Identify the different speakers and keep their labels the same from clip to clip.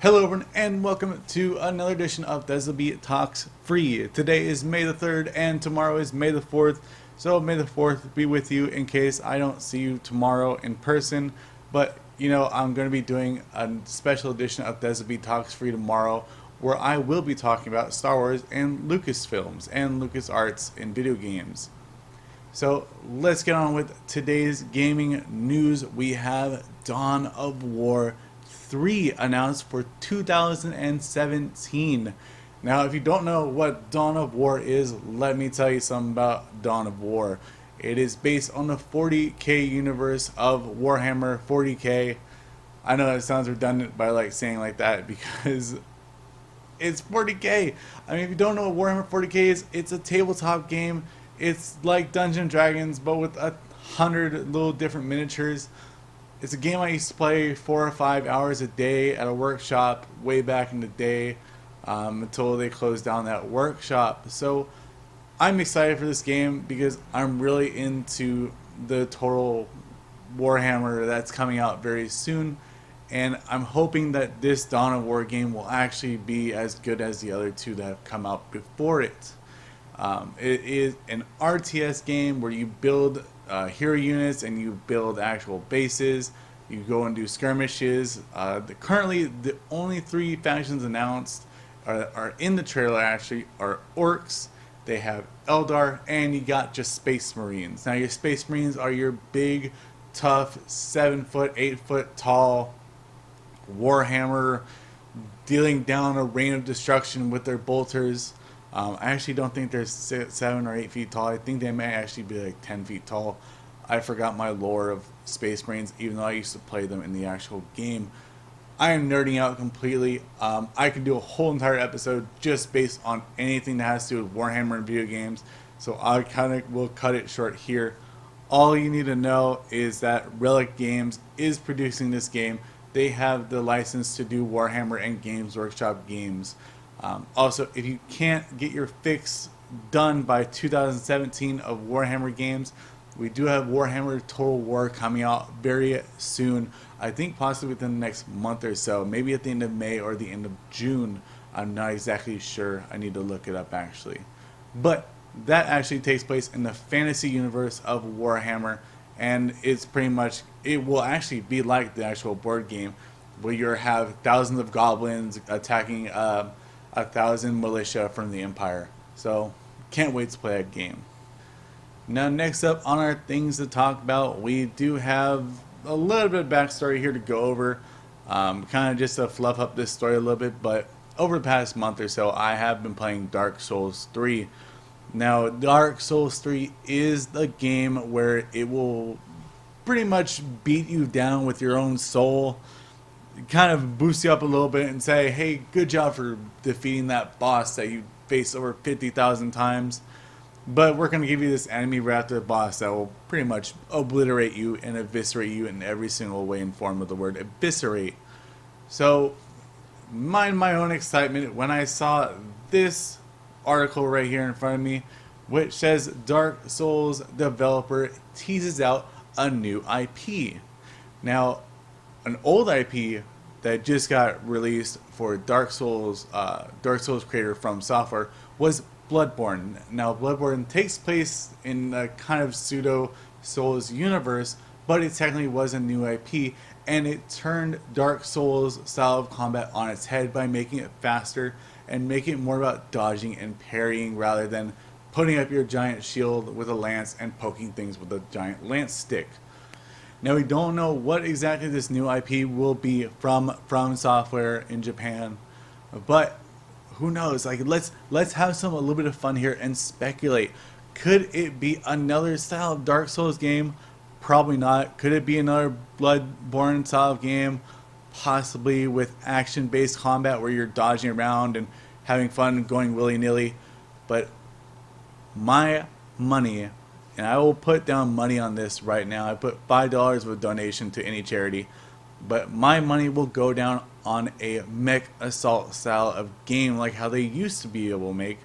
Speaker 1: Hello everyone and welcome to another edition of Thezalbee Talks Free. Today is May the 3rd and tomorrow is May the 4th. So May the 4th be with you in case I don't see you tomorrow in person. But I'm going to be doing a special edition of Thezalbee Talks Free tomorrow where I will be talking about Star Wars and Lucasfilms and LucasArts in video games. So let's get on with today's gaming news. We have Dawn of War 3 announced for 2017. Now, if you don't know what Dawn of War is, let me tell you something about Dawn of War. It is based on the 40k universe of Warhammer 40k. I know it sounds redundant by saying like that because it's 40k. I mean, if you don't know what Warhammer 40k is, it's a tabletop game. It's like Dungeons and Dragons, but with 100 little different miniatures. It's a game I used to play 4 or 5 hours a day at a workshop way back in the day until they closed down that workshop. So I'm excited for this game because I'm really into the total Warhammer that's coming out very soon. And I'm hoping that this Dawn of War game will actually be as good as the other two that have come out before it. It is an RTS game where you build hero units and you build actual bases. You go and do skirmishes. Currently, the only 3 factions announced are in the trailer actually are Orcs. They have Eldar, and you got just Space Marines. Now, your Space Marines are your big, tough, 7-foot, 8-foot tall Warhammer dealing down a rain of destruction with their bolters. I actually don't think they're 7 or 8 feet tall. I think they may actually be like 10 feet tall. I forgot my lore of Space Marines, even though I used to play them in the actual game. I am nerding out completely. I could do a whole entire episode just based on anything that has to do with Warhammer and video games. So I kind of will cut it short here. All you need to know is that Relic Games is producing this game. They have the license to do Warhammer and Games Workshop games. Also, if you can't get your fix done by 2017 of Warhammer games, we do have Warhammer Total War coming out very soon. I think possibly within the next month or so, maybe at the end of May or the end of June. I'm not exactly sure. I need to look it up actually. But that actually takes place in the fantasy universe of Warhammer, and it's pretty much, it will actually be like the actual board game where you have thousands of goblins attacking 1,000 militia from the Empire. So can't wait to play that game. Now, next up on our things to talk about, we do have a little bit of backstory here to go over, kind of just to fluff up this story a little bit. But over the past month or so, I have been playing Dark Souls 3. Now, Dark Souls 3 is the game where it will pretty much beat you down with your own soul, kind of boost you up a little bit and say, hey, good job for defeating that boss that you faced over 50,000 times. But we're going to give you this enemy right after the boss that will pretty much obliterate you and eviscerate you in every single way and form of the word eviscerate. So, mind my own excitement when I saw this article right here in front of me, which says Dark Souls developer teases out a new IP. Now, an old IP that just got released for Dark Souls creator From Software was Bloodborne. Now, Bloodborne takes place in a kind of pseudo Souls universe, but it technically was a new IP, and it turned Dark Souls style of combat on its head by making it faster and making it more about dodging and parrying rather than putting up your giant shield with a lance and poking things with a giant lance stick. Now, we don't know what exactly this new IP will be from Software in Japan, but who knows? Let's have a little bit of fun here and speculate. Could it be another style of Dark Souls game? Probably not. Could it be another Bloodborne style of game? Possibly, with action-based combat where you're dodging around and having fun and going willy-nilly. But my money, and I will put down money on this right now. I put $5 of a donation to any charity, but my money will go down on a mech assault style of game like how they used to be able to make,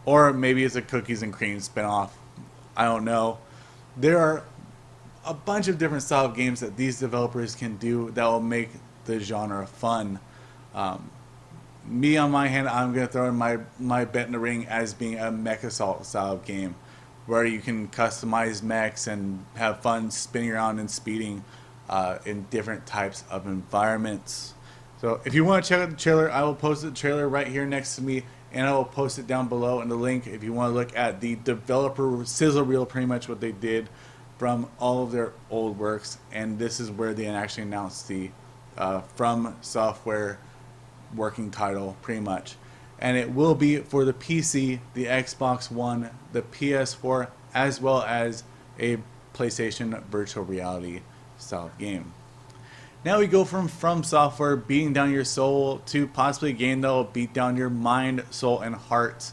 Speaker 1: or maybe it's a cookies and cream spinoff. I don't know. There are a bunch of different style of games that these developers can do that will make the genre fun. Me on my hand, I'm gonna throw in my bet in the ring as being a mech assault style game, where you can customize mechs and have fun spinning around and speeding in different types of environments. So if you want to check out the trailer, I will post the trailer right here next to me, and I will post it down below in the link if you want to look at the developer sizzle reel, pretty much what they did from all of their old works. And this is where they actually announced the From Software working title, pretty much. And it will be for the PC, the Xbox One, the PS4, as well as a PlayStation virtual reality style game. Now we go from Software beating down your soul to possibly a game that will beat down your mind, soul, and heart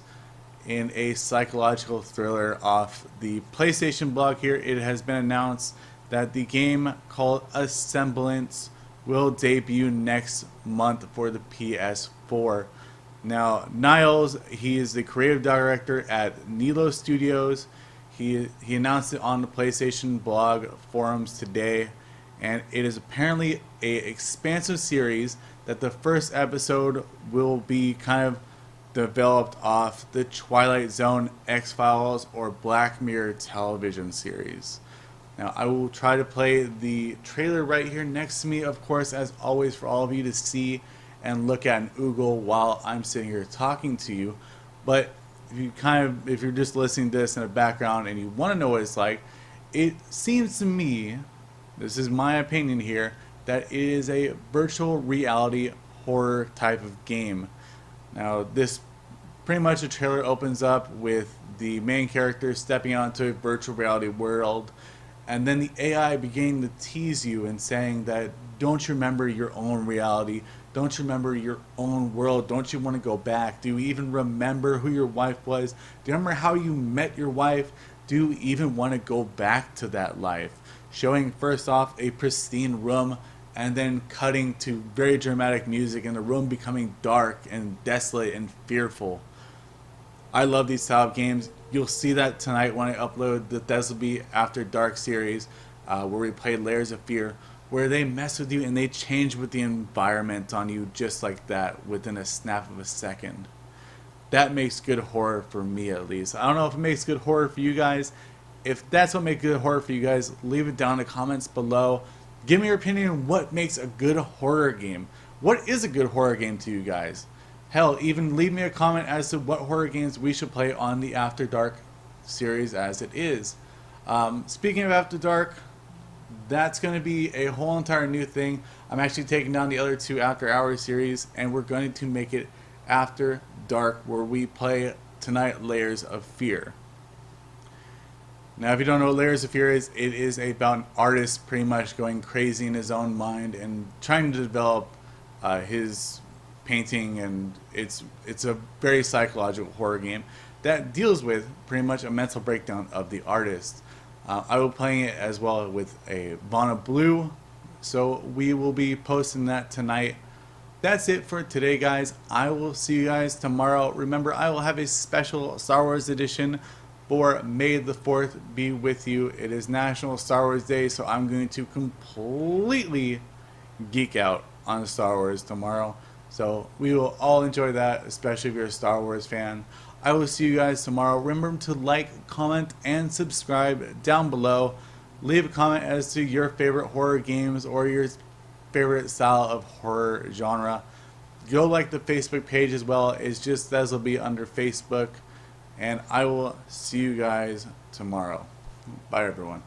Speaker 1: in a psychological thriller off the PlayStation blog here. It has been announced that the game called Asemblance will debut next month for the PS4. Now, Niles, he is the creative director at Nilo Studios. He announced it on the PlayStation blog forums today, and it is apparently a expansive series that the first episode will be kind of developed off the Twilight Zone, X-Files, or Black Mirror television series. Now, I will try to play the trailer right here next to me, of course, as always, for all of you to see and look at and oogle while I'm sitting here talking to you. But if you're just listening to this in the background and you want to know what it's like, it seems to me, this is my opinion here, that it is a virtual reality horror type of game. Now, this pretty much the trailer opens up with the main character stepping onto a virtual reality world, and then the AI beginning to tease you and saying that, don't you remember your own reality? Don't you remember your own world? Don't you want to go back? Do you even remember who your wife was? Do you remember how you met your wife? Do you even want to go back to that life? Showing first off a pristine room, and then cutting to very dramatic music and the room becoming dark and desolate and fearful. I love these style of games. You'll see that tonight when I upload the Thezalbee After Dark series, where we play Layers of Fear, where they mess with you and they change with the environment on you just like that within a snap of a second. That makes good horror for me, at least. I don't know if it makes good horror for you guys. If that's what makes good horror for you guys, leave it down in the comments below. Give me your opinion on what makes a good horror game. What is a good horror game to you guys? Hell, even leave me a comment as to what horror games we should play on the After Dark series as it is. Speaking of After Dark, that's going to be a whole entire new thing. I'm actually taking down the other two After Hours series, and we're going to make it After Dark, where we play tonight Layers of Fear. Now, if you don't know what Layers of Fear is, it is about an artist pretty much going crazy in his own mind and trying to develop his painting, and it's a very psychological horror game that deals with pretty much a mental breakdown of the artist. I will be playing it as well with a Vana Blue, so we will be posting that tonight. That's it for today, guys. I will see you guys tomorrow. Remember, I will have a special Star Wars edition for May the 4th be with you. It is National Star Wars Day, so I'm going to completely geek out on Star Wars tomorrow. So we will all enjoy that, especially if you're a Star Wars fan. I will see you guys tomorrow. Remember to like, comment, and subscribe down below. Leave a comment as to your favorite horror games or your favorite style of horror genre. Go like the Facebook page as well. It's just Thezalbee under Facebook. And I will see you guys tomorrow. Bye, everyone.